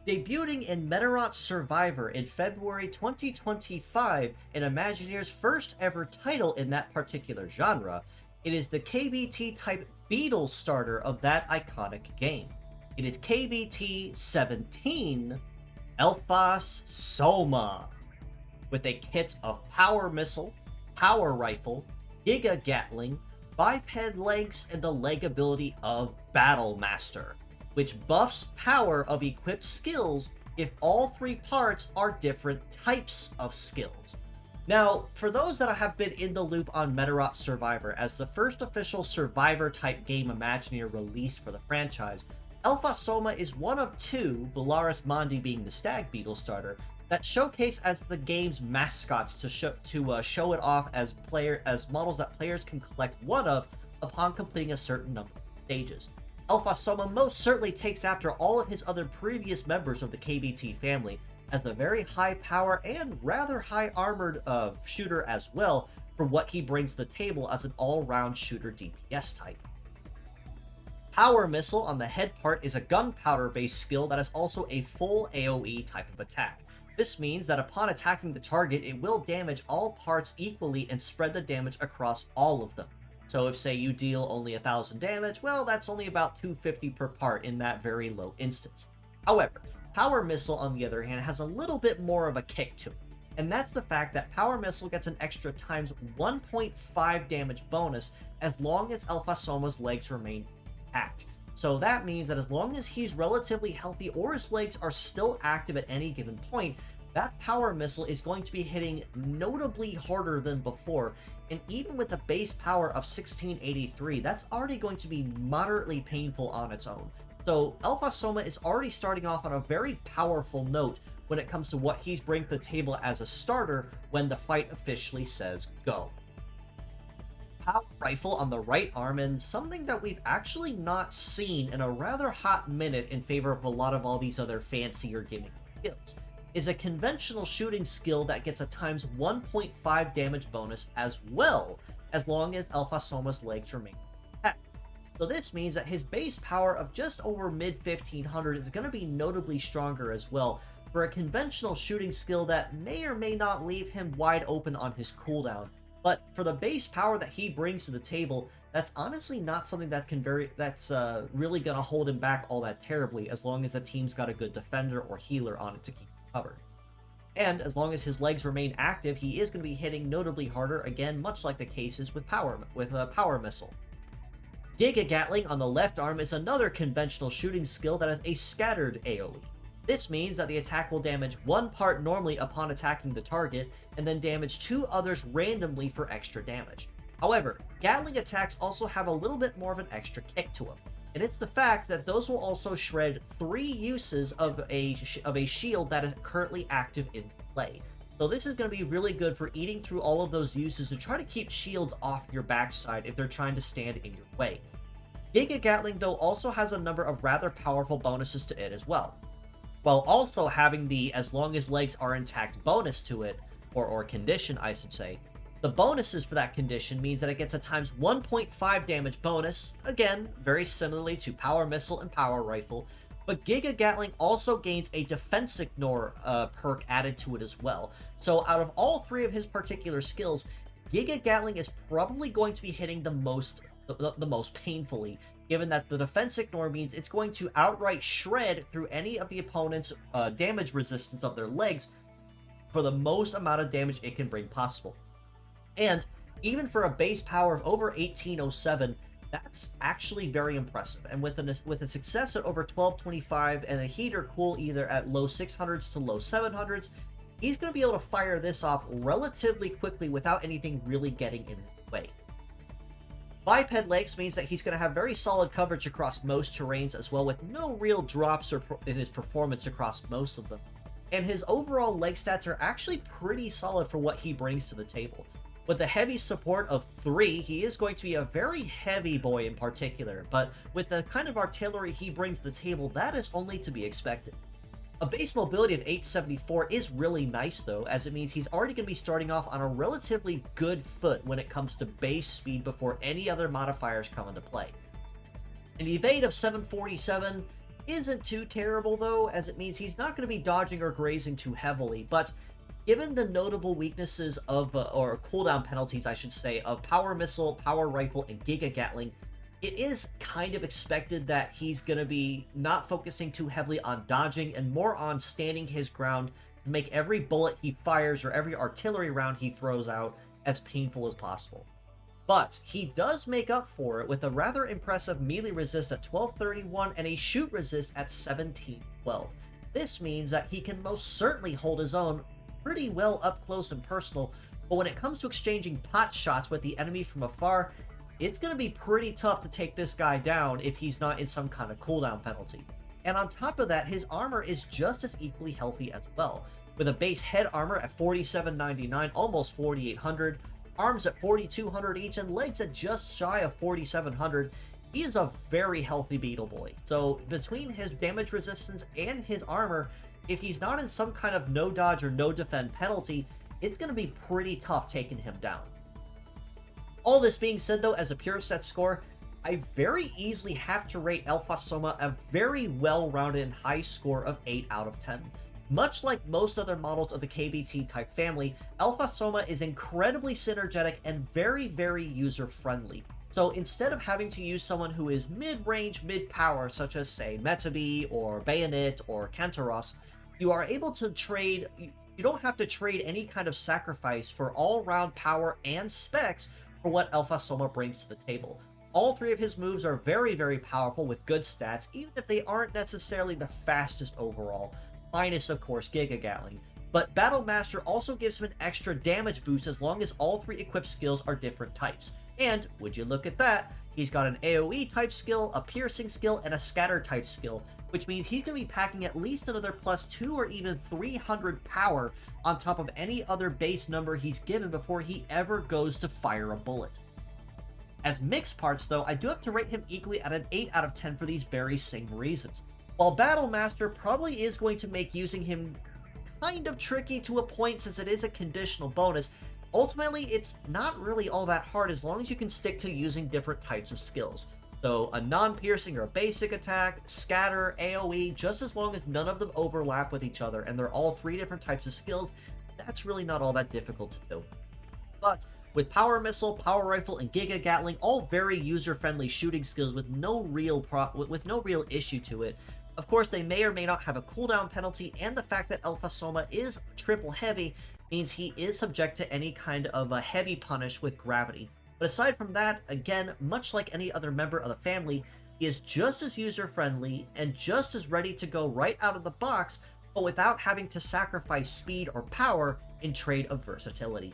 Debuting in Medarot Survivor in February 2025, and Imagineer's first ever title in that particular genre, it is the KBT-type beetle starter of that iconic game. It is KBT17, Elphas Soma, with a kit of Power Missile, Power Rifle, Giga Gatling, biped legs, and the leg ability of Battle Master, which buffs power of equipped skills if all three parts are different types of skills. Now, for those that have been in the loop on Medarot Survivor, as the first official Survivor-type game Imagineer released for the franchise, Elphas Soma is one of two, Belarus Mondi being the Stag Beetle starter, that showcase as the game's mascots to show it off as models that players can collect one of upon completing a certain number of stages. Elphas Soma most certainly takes after all of his other previous members of the KBT family as a very high power and rather high armored shooter as well for what he brings to the table as an all-round shooter DPS type. Power Missile on the head part is a gunpowder based skill that is also a full AoE type of attack. This means that upon attacking the target, it will damage all parts equally and spread the damage across all of them. So if, say, you deal only 1,000 damage, well, that's only about 250 per part in that very low instance. However, Power Missile, on the other hand, has a little bit more of a kick to it. And that's the fact that Power Missile gets an extra times 1.5 damage bonus as long as Elphas Soma's legs remain intact. So that means that as long as he's relatively healthy or his legs are still active at any given point, that Power Missile is going to be hitting notably harder than before, and even with a base power of 1683, that's already going to be moderately painful on its own. So Elphas Soma is already starting off on a very powerful note when it comes to what he's bringing to the table as a starter when the fight officially says go. Power Rifle on the right arm, and something that we've actually not seen in a rather hot minute in favor of a lot of all these other fancier gimmick skills, is a conventional shooting skill that gets a times 1.5 damage bonus as well, as long as Elphas Soma's legs remain intact. So this means that his base power of just over mid 1500 is going to be notably stronger as well for a conventional shooting skill that may or may not leave him wide open on his cooldown. But for the base power that he brings to the table, that's honestly not something that that's really going to hold him back all that terribly, as long as the team's got a good defender or healer on it to keep him covered. And as long as his legs remain active, he is going to be hitting notably harder, again, much like the cases with Power Missile. Giga Gatling on the left arm is another conventional shooting skill that has a scattered AoE. This means that the attack will damage one part normally upon attacking the target, and then damage two others randomly for extra damage. However, Gatling attacks also have a little bit more of an extra kick to them, and it's the fact that those will also shred 3 uses of a shield that is currently active in play. So this is going to be really good for eating through all of those uses to try to keep shields off your backside if they're trying to stand in your way. Giga Gatling, though, also has a number of rather powerful bonuses to it as well, while also having the as long as legs are intact bonus to it, or condition, I should say. The bonuses for that condition means that it gets a times 1.5 damage bonus, again, very similarly to Power Missile and Power Rifle, but Giga Gatling also gains a Defense Ignore perk added to it as well. So out of all 3 of his particular skills, Giga Gatling is probably going to be hitting the most painfully, given that the Defense Ignore means it's going to outright shred through any of the opponent's damage resistance of their legs for the most amount of damage it can bring possible. And even for a base power of over 1807, that's actually very impressive. And with a success at over 1225 and a heater cool either at low 600s to low 700s, he's going to be able to fire this off relatively quickly without anything really getting in his way. Biped legs means that he's going to have very solid coverage across most terrains as well, with no real drops in his performance across most of them. And his overall leg stats are actually pretty solid for what he brings to the table. With a heavy support of 3, he is going to be a very heavy boy in particular, but with the kind of artillery he brings to the table, that is only to be expected. A base mobility of 874 is really nice though, as it means he's already going to be starting off on a relatively good foot when it comes to base speed before any other modifiers come into play. An evade of 747 isn't too terrible though, as it means he's not going to be dodging or grazing too heavily, but given the notable weaknesses of, or cooldown penalties I should say, of Power Missile, Power Rifle, and Giga Gatling, it is kind of expected that he's going to be not focusing too heavily on dodging and more on standing his ground to make every bullet he fires or every artillery round he throws out as painful as possible. But he does make up for it with a rather impressive melee resist at 1231 and a shoot resist at 1712. This means that he can most certainly hold his own pretty well up close and personal, but when it comes to exchanging pot shots with the enemy from afar, it's going to be pretty tough to take this guy down if he's not in some kind of cooldown penalty. And on top of that, his armor is just as equally healthy as well, with a base head armor at 4799, almost 4800, arms at 4200 each, and legs at just shy of 4700. He is a very healthy Beetle Boy. So between his damage resistance and his armor, if he's not in some kind of no dodge or no defend penalty, it's going to be pretty tough taking him down. All this being said though, as a pure set score, I very easily have to rate Elphas Soma a very well-rounded and high score of 8 out of 10. Much like most other models of the KBT type family, Elphas Soma is incredibly synergetic and very, very user-friendly. So instead of having to use someone who is mid-range, mid-power, such as say Metabi or Bayonet or Kantaros, you are able to trade, you don't have to trade any kind of sacrifice for all-round power and specs for what Elphas Soma brings to the table. All three of his moves are very, very powerful with good stats, even if they aren't necessarily the fastest overall, minus of course Giga Gatling. But Battle Master also gives him an extra damage boost as long as all three equipped skills are different types. And, would you look at that, he's got an AoE type skill, a piercing skill, and a scatter type skill, which means he's going to be packing at least another +2 or even 300 power on top of any other base number he's given before he ever goes to fire a bullet. As mixed parts though, I do have to rate him equally at an 8 out of 10 for these very same reasons. While Battle Master probably is going to make using him kind of tricky to a point since it is a conditional bonus, ultimately it's not really all that hard as long as you can stick to using different types of skills. So a non-piercing or a basic attack, scatter, AoE, just as long as none of them overlap with each other and they're all three different types of skills, that's really not all that difficult to do. But with Power Missile, Power Rifle, and Giga Gatling, all very user-friendly shooting skills with no real issue to it. Of course, they may or may not have a cooldown penalty, and the fact that Elphas Soma is triple heavy means he is subject to any kind of a heavy punish with gravity. But aside from that, again, much like any other member of the family, he is just as user-friendly and just as ready to go right out of the box, but without having to sacrifice speed or power in trade of versatility.